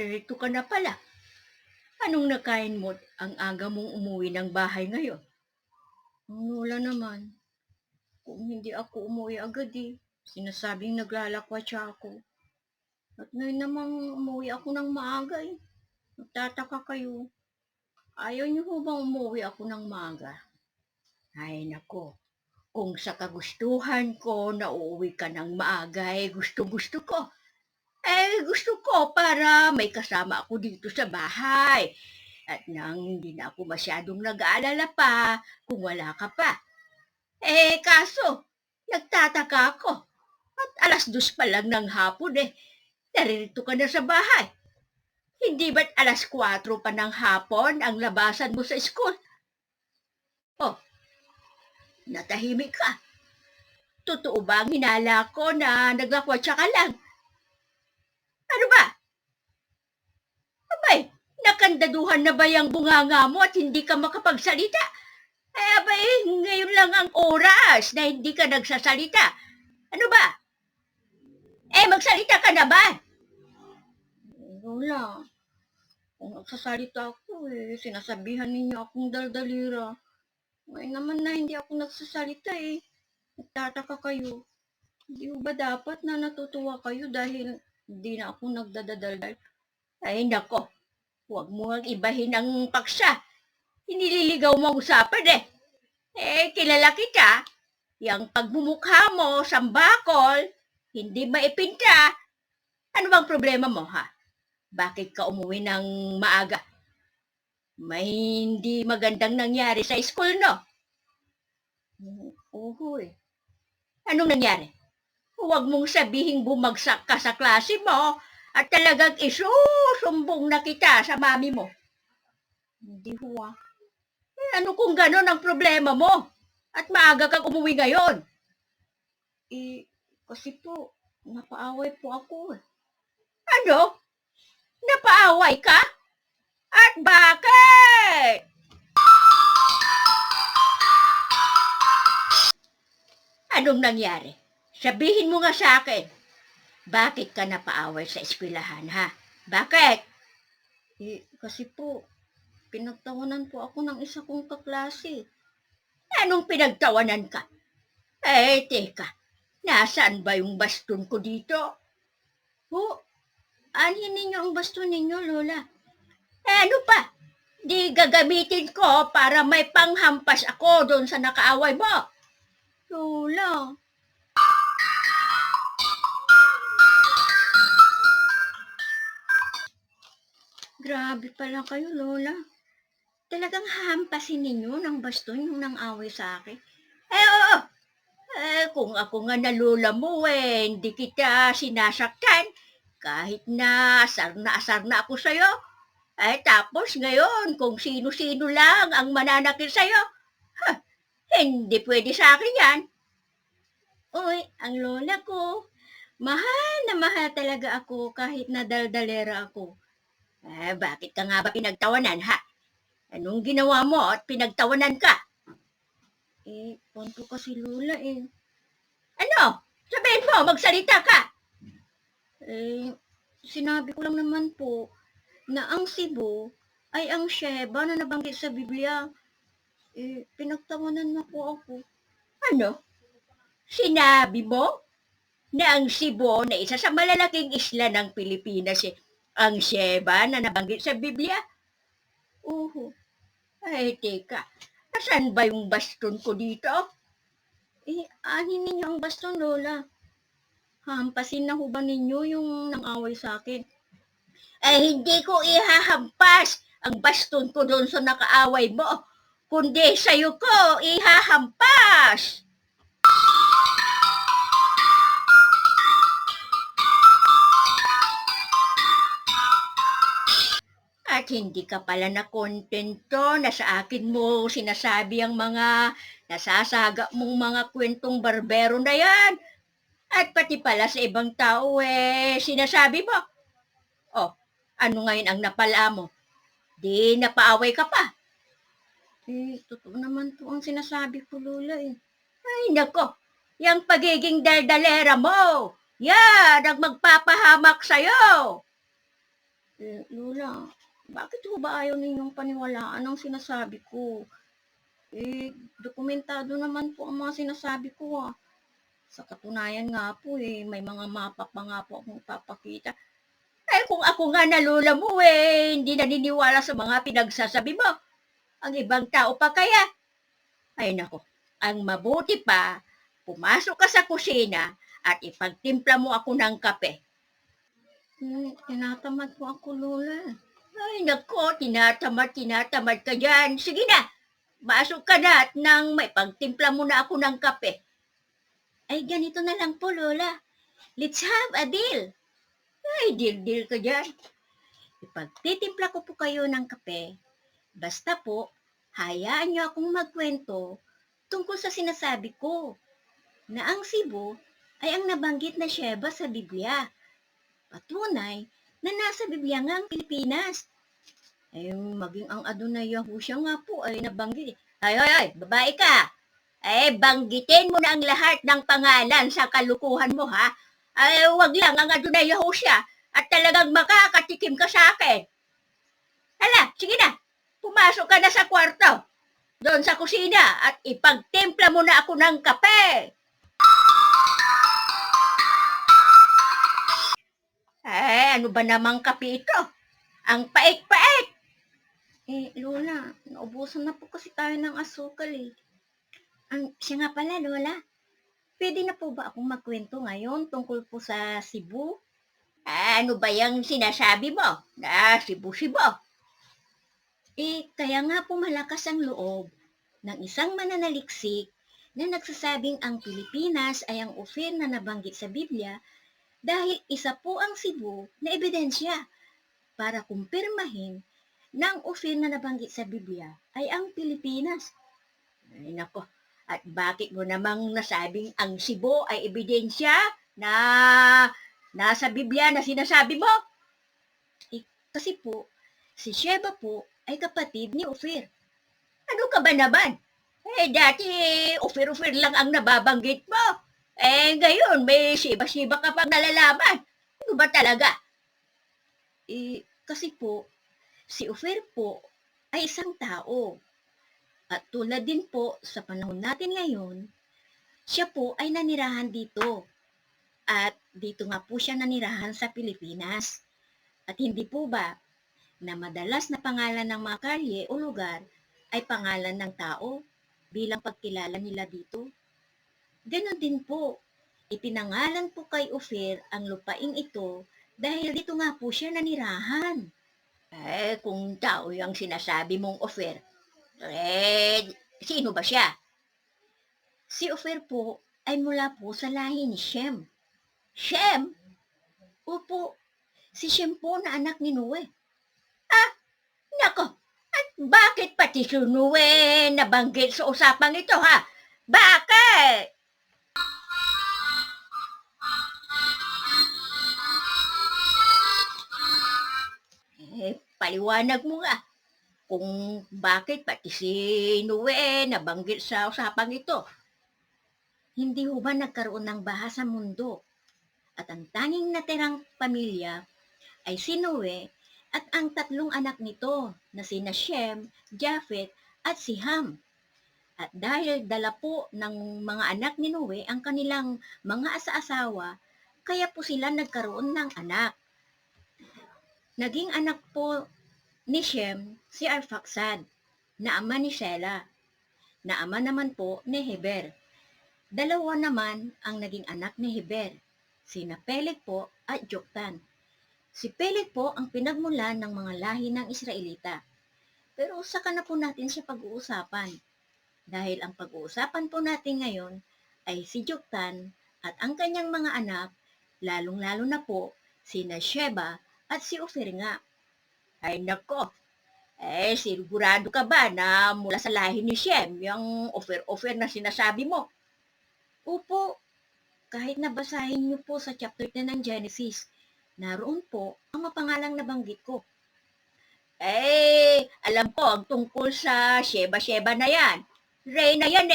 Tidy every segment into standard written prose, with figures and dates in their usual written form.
naririto ka na pala. Anong nakain mo ang aga mong umuwi ng bahay ngayon? Lola naman, kung hindi ako umuwi agad sinasabing naglalakwatsa ako. At ngayon namang umuwi ako ng maaga Nagtataka kayo. Ayaw niyo ho bang umuwi ako ng maaga? Ay nako, kung sa kagustuhan ko na uuwi ka ng maaga gusto-gusto ko. Gusto ko para may kasama ako dito sa bahay. At nang hindi na ako masyadong nag-aalala pa kung wala ka pa. Kaso, nagtataka ako. At 2:00 pa lang ng hapon naririto ka na sa bahay. Hindi ba't 4:00 pa ng hapon ang labasan mo sa school? Oh, natahimik ka. Totoo ba ang hinala ko na naglakwatsa ka lang? Ano ba? Abay, nakandaduhan na ba yung bunganga mo at hindi ka makapagsalita? Abay, ngayon lang ang oras na hindi ka nagsasalita. Ano ba? Magsalita ka na ba? Lola, kung nagsasalita ako sinasabihan ninyo akong daldalira. Ngayon naman na hindi ako nagsasalita Nagtataka kayo. Hindi ba dapat na natutuwa kayo dahil hindi na ako nagdadaldal? Ay nako, huwag mo ang ibahin ang paksa. Inililigaw mo ang usapan kilala kita. Yang pagmumukha mo, sambakol, hindi maipinta. Ano bang problema mo ha? Bakit ka umuwi ng maaga? May hindi magandang nangyari sa school, no? Uhoy. Anong nangyari? Huwag mong sabihing bumagsak ka sa klase mo at talagang isusumbong na kita sa mami mo. Hindi huwa. Ano kung gano'n ang problema mo? At maaga kang umuwi ngayon? Kasi po, napaaway po ako Ano? Napaaway ka? At bakit? Anong nangyari? Sabihin mo nga sa akin. Bakit ka napaaway sa eskwelahan, ha? Bakit? Kasi po, pinagtawanan po ako ng isa kong kaklase. Anong pinagtawanan ka? Teka. Nasaan ba yung baston ko dito? Anhin ninyo ang baston ninyo, Lola. Ano pa? Di gagamitin ko para may panghampas ako doon sa nakaaway mo. Lola. Grabe pala kayo, Lola. Talagang hahampasin ninyo ng baston yung nang-away sa akin. Oo. Kung ako nga na lola mo hindi kita sinasaktan. Kahit na asar na ako sa'yo. Tapos ngayon, kung sino-sino lang ang mananakit sa'yo, hindi pwede sa akin yan. Uy, ang lola ko, mahal na mahal talaga ako kahit na daldalera ako. Bakit ka nga ba pinagtawanan, ha? Anong ginawa mo at pinagtawanan ka? Punto kasi lola Ano? Sabihin mo, magsalita ka. Sinabi ko lang naman po na ang Cebu ay ang Sheba na nabanggit sa Biblia. Pinagtawanan na po ako. Ano? Sinabi mo na ang Cebu na isa sa malalaking isla ng Pilipinas ang Sheba na nabanggit sa Biblia? Oo. Teka. Asan ba yung baston ko dito? Anin ninyo ang baston, Lola. Hampasin na ho ba ninyo yung nang-away sa akin? Hindi ko ihahampas ang baston ko doon sa nakaaway mo, kundi sa'yo ko ihahampas. At hindi ka pala nakontento na sa akin mo sinasabi ang mga nasasaga mong mga kwentong barbero na yan. At pati pala sa ibang tao sinasabi mo. Ano ngayon ang napala mo? Di napaaway ka pa. Totoo naman po ang sinasabi ko, Lola Ay, nako. Yang pagiging daldalera mo. Yan ang magpapahamak sa'yo. Lola, bakit ho ba ayaw ninyong paniwalaan ang sinasabi ko? Dokumentado naman po ang mga sinasabi ko ah. Sa katunayan nga po may mga mapa pa nga po akong ipapakita. Kung ako nga na lola mo hindi naniniwala sa mga pinagsasabi mo. Ang ibang tao pa kaya? Ay nako, ang mabuti pa, pumasok ka sa kusina at ipagtimpla mo ako ng kape. Tinatamad po ako, Lola. Ay nako, tinatamad ka dyan. Sige na, masok ka na at nang may pagtimpla mo na ako ng kape. Ay ganito na lang po, Lola. Let's have a deal. Ay, deal ka dyan. Ipagtitimpla ko po kayo ng kape. Basta po, hayaan niyo akong magkwento tungkol sa sinasabi ko na ang Cebu ay ang nabanggit na Sheba sa Biblia. Patunay na nasa Biblia nga ang Pilipinas. Maging ang Adonai Yahusha nga po ay nabanggit. Ay, babae ka! Banggitin mo na ang lahat ng pangalan sa kalukuhan mo, ha? Wag lang ang Adonai Yahusha at talagang makakatikim ka sa akin. Hala, sige na, pumasok ka na sa kwarto, doon sa kusina at ipagtimpla mo na ako ng kape. Ano ba namang kape ito? Ang pait-pait. Lola, naubusan na po kasi tayo ng asukal siya nga pala, Lola, pwede na po ba akong magkwento ngayon tungkol po sa Cebu? Ano ba yung sinasabi mo? Cebu? Kaya nga po malakas ang loob ng isang mananaliksik na nagsasabing ang Pilipinas ay ang Ophir na nabanggit sa Biblia dahil isa po ang Cebu na ebidensya para kumpirmahin na ang Ophir na nabanggit sa Biblia ay ang Pilipinas. Ay nako, at bakit mo namang nasabing ang Cebu ay ebidensya na nasa Biblia na sinasabi mo? Kasi po, si Sheba po ay kapatid ni Ophir. Ano ka ba naman? Dati Ophir lang ang nababanggit mo. Ngayon may Sheba ka pang nalalaman. Ano ba talaga? Kasi po, si Ophir po ay isang tao. At tulad din po sa panahon natin ngayon, siya po ay nanirahan dito. At dito nga po siya nanirahan sa Pilipinas. At hindi po ba na madalas na pangalan ng mga kalye o lugar ay pangalan ng tao bilang pagkilala nila dito? Ganon din po, ipinangalan po kay Ophir ang lupaing ito dahil dito nga po siya nanirahan. Kung tao yung sinasabi mong Ophir, sino ba siya? Si Ophir po ay mula po sa lahi ni Shem. Shem? Opo, si Shem po na anak ni Noe. Nako, at bakit pati si Noe nabanggit sa usapang ito, ha? Bakit? Paliwanag mo nga kung bakit pati si Noe nabanggit sa usapang ito. Hindi ho ba nagkaroon ng baha sa mundo? At ang tanging natirang pamilya ay si Noe at ang tatlong anak nito na sina Shem, Japhet at si Ham. At dahil dala po ng mga anak ni Noe ang kanilang mga asa-asawa, kaya po sila nagkaroon ng anak. Naging anak po ni Shem si Arphaxad, na ama ni Shelah, na ama naman po ni Heber. Dalawa naman ang naging anak ni Heber, sina Peleg po at Joktan. Si Peleg po ang pinagmulan ng mga lahi ng Israelita. Pero saka na po natin siya pag-uusapan. Dahil ang pag-uusapan po natin ngayon ay si Joktan at ang kanyang mga anak, lalong-lalo na po sina Sheba at si Ophir nga. Ay nako, sigurado ka ba na mula sa lahi ni Shem, yung Ophir na sinasabi mo? Opo, kahit nabasahin niyo po sa chapter 10 ng Genesis, naroon po ang mapangalang nabanggit ko. Alam ko ang tungkol sa Sheba na yan. Reyna yan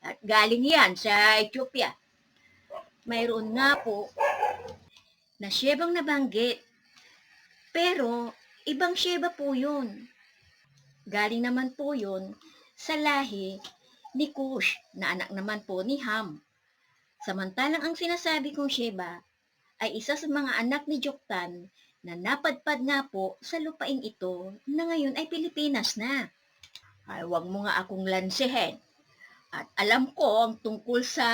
at galing yan sa Ethiopia. Mayroon nga po na Shebang nabanggit Pero, ibang Sheba po yun. Galing naman po yun sa lahi ni Cush na anak naman po ni Ham. Samantalang ang sinasabi kong Sheba ay isa sa mga anak ni Joktan na napadpad nga po sa lupaing ito na ngayon ay Pilipinas na. Ay, wag mo nga akong lansehin. At alam ko ang tungkol sa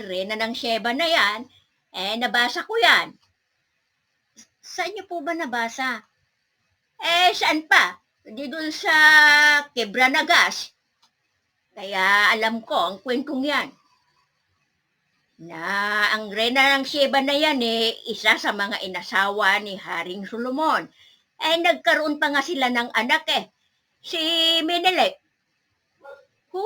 Reyna ng Sheba na yan, nabasa ko yan. Saan niyo po ba nabasa? Saan pa? Di dun sa Quebranagas. Kaya alam ko ang kwentong yan. Na ang Reyna ng Sheba na yan isa sa mga inasawa ni Haring Solomon. Nagkaroon pa nga sila ng anak si Menelik. Ho,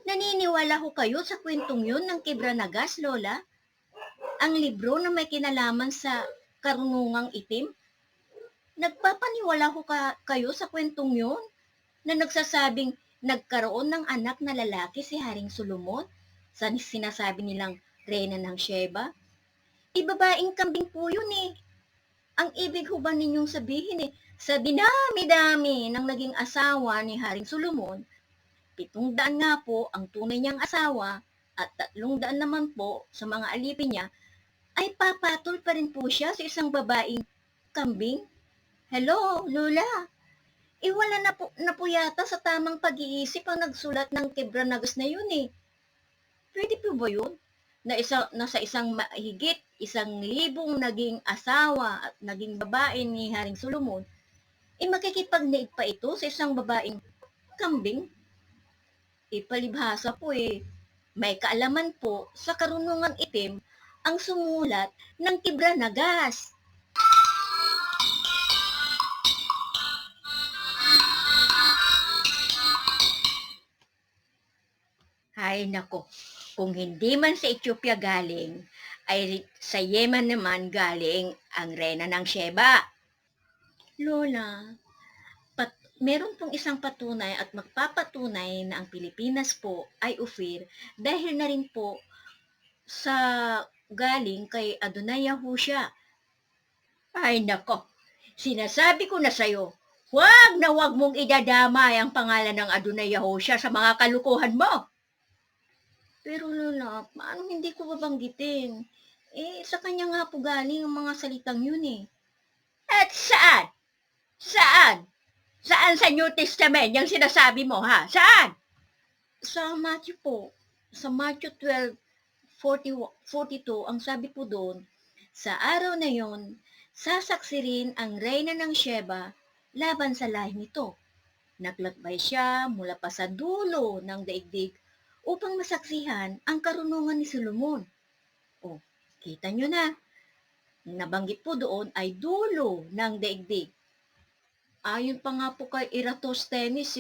naniniwala ho kayo sa kwentong yun ng Quebranagas, Lola? Ang libro na may kinalaman sa karunungang itim? Nagpapaniwala ho kayo sa kwentong yun? Na nagsasabing nagkaroon ng anak na lalaki si Haring Solomon sa sinasabi nilang Reyna ng Sheba? Babaeng kambing po yun Ang ibig ho ba ninyong sabihin sa dinami-dami ng naging asawa ni Haring Solomon, 700 nga po ang tunay niyang asawa at 300 naman po sa mga alipin niya, ay papatol pa rin po siya sa isang babaeng kambing? Hello, Lola? Wala na po yata sa tamang pag-iisip ang nagsulat ng Quebranagas na yun Pwede po ba yun? Na sa isang mahigit 1,000 naging asawa at naging babae ni Haring Solomon, makikipagnaig pa ito sa isang babaeng kambing? Palibhasa po may kaalaman po sa karunungang itim ang sumulat ng Quebranagas. Ay nako, kung hindi man sa Ethiopia galing, ay sa Yemen naman galing ang Reyna ng Sheba. Lola, meron pong isang patunay at magpapatunay na ang Pilipinas po ay Ophir dahil na rin po sa galing kay Adonai Yahushua. Ay nako, sinasabi ko na sa'yo, huwag mong idadamay ang pangalan ng Adonai Yahushua sa mga kalukuhan mo. Pero Lola, paano hindi ko babanggitin? Sa kanya nga po galing ang mga salitang yun At saan? Saan? Saan sa New Testament yung sinasabi mo, ha? Saan? Sa Matthew po. Sa Matthew 12:42, ang sabi po doon, sa araw na yon, sasaksirin ang Reyna ng Sheba laban sa lahi nito. Naglakbay siya mula pa sa dulo ng daigdig upang masaksihan ang karunungan ni Solomon. Kita nyo na, nabanggit po doon ay dulo ng daigdig. Ayon pa nga po kay Eratosthenes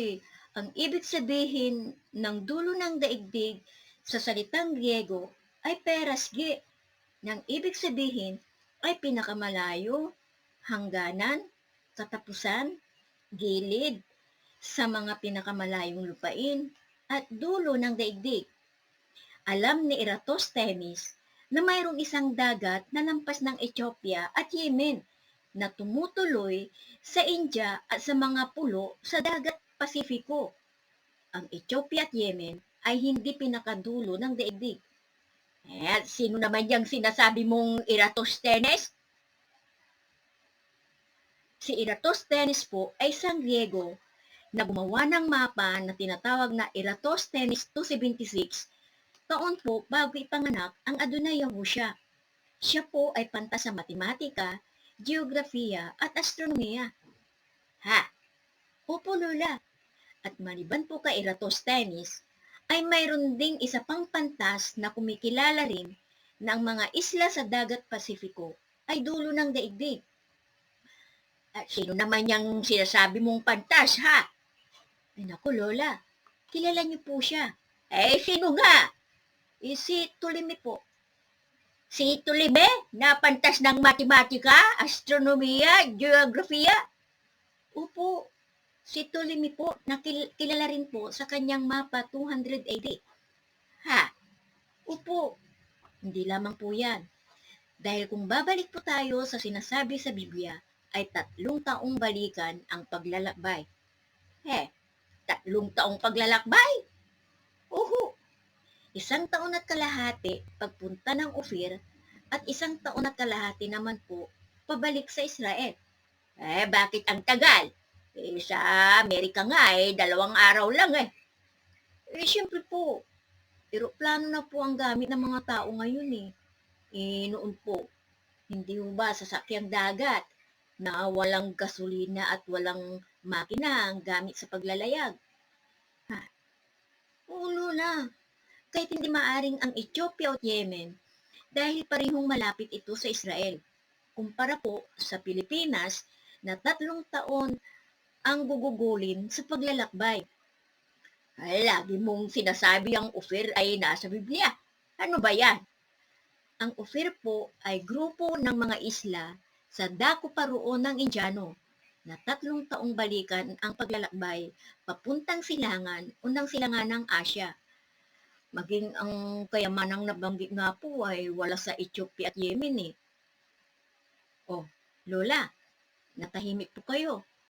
ang ibig sabihin ng dulo ng daigdig sa salitang Griego ay perasge, nang ibig sabihin ay pinakamalayo, hangganan, katapusan, gilid, sa mga pinakamalayong lupain at dulo ng daigdig. Alam ni Eratosthenes na mayroong isang dagat na lampas ng Ethiopia at Yemen na tumutuloy sa India at sa mga pulo sa dagat Pasifiko. Ang Ethiopia at Yemen ay hindi pinakadulo ng daigdig. At sino naman yung sinasabi mong Eratosthenes? Si Eratosthenes po ay isang Griego na gumawa ng mapa na tinatawag na Eratosthenes 276 taon po bago ipanganak ang Adonai Yahushua. Siya po ay pantas sa matematika, geografiya at astronomiya. Ha? Opo, Lola. At maliban po kay Eratosthenes, ay mayroon ding isa pang pantas na kumikilala rin na ang mga isla sa dagat Pasifiko ay dulo ng daigdig. At sino naman yung sinasabi mong pantas, ha? Ay naku, Lola, kilala niyo po siya. Sino nga? Si Ptolemy po. Si Ptolemy na pantas ng matematika, astronomiya, geografiya? Opo, si Ptolemy po na kilala rin po sa kanyang mapa 200 AD. Ha? Opo, hindi lamang po yan. Dahil kung babalik po tayo sa sinasabi sa Biblia, ay 3 taong balikan ang paglalakbay. Eh, 3 taong paglalakbay? Oho, 1 taon at kalahati pagpunta ng Ophir at 1 taon at kalahati naman po pabalik sa Israel. Eh, bakit ang tagal? Eh, sa Amerika nga eh, 2 araw lang eh. Eh, siyempre po, eroplano na po ang gamit ng mga tao ngayon eh. Eh, noon po, hindi mo ba sasakyang dagat na walang gasolina at walang makina ang gamit sa paglalayag? Ha? Ulo na. Kahit hindi maaring ang Ethiopia at Yemen dahil parehong malapit ito sa Israel. Kumpara po sa Pilipinas na 3 taon ang gugugulin sa paglalakbay. Ay, lagi mong sinasabi ang Ophir ay nasa Biblia. Ano ba yan? Ang Ophir po ay grupo ng mga isla sa dako pa roon ng Indiano na 3 taong balikan ang paglalakbay papuntang silangan, unang silangan ng Asya. Maging ang kayamanang nabanggit nga po ay wala sa Ethiopia at Yemen eh. Oh, Lola, natahimik po kayo.